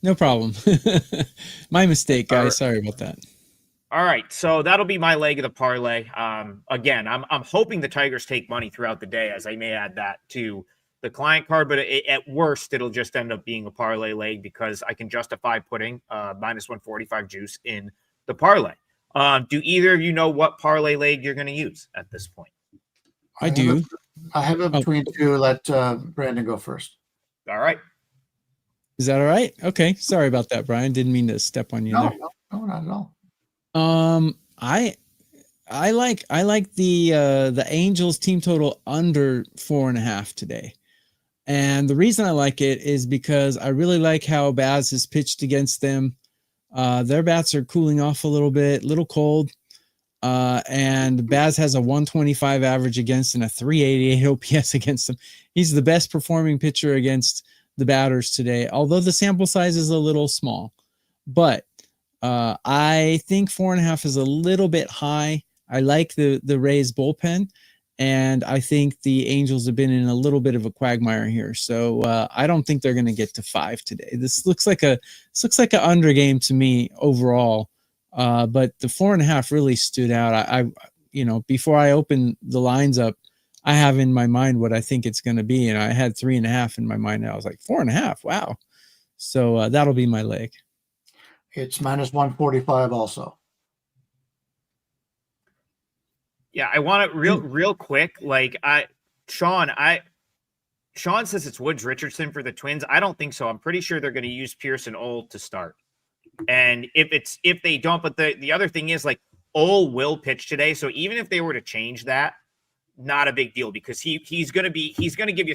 No problem. My mistake, guys. Right. Sorry about that. All right, so that'll be my leg of the parlay. Again, I'm hoping the Tigers take money throughout the day, as I may add that to the client card, but at worst, it'll just end up being a parlay leg because I can justify putting minus 145 juice in the parlay. Do either of you know what parlay leg you're going to use at this point? I do. I have it between two. Let Brandon go first. All right. Is that all right? Okay. Sorry about that, Brian. Didn't mean to step on you there. No, not at all. I like the Angels team total under 4.5 today. And the reason I like it is because I really like how Baz has pitched against them. Their bats are cooling off a little cold. And Baz has a 125 average against and a 388 OPS against them. He's the best performing pitcher against the batters today, although the sample size is a little small. But I think 4.5 is a little bit high. I like the Rays bullpen, and I think the Angels have been in a little bit of a quagmire here. So I don't think they're going to get to 5 today. This looks like an under game to me overall. But the 4.5 really stood out. I before I open the lines up, I have in my mind what I think it's going to be, and I had 3.5 in my mind. And I was like 4.5. Wow. So that'll be my leg. It's minus 145 also. Yeah, I want it real quick. Like Sean says it's Woods Richardson for the Twins. I don't think so. I'm pretty sure they're going to use Pearson Old to start. And if they don't, but the other thing is like Ole will pitch today. So even if they were to change that, not a big deal because he's going to give you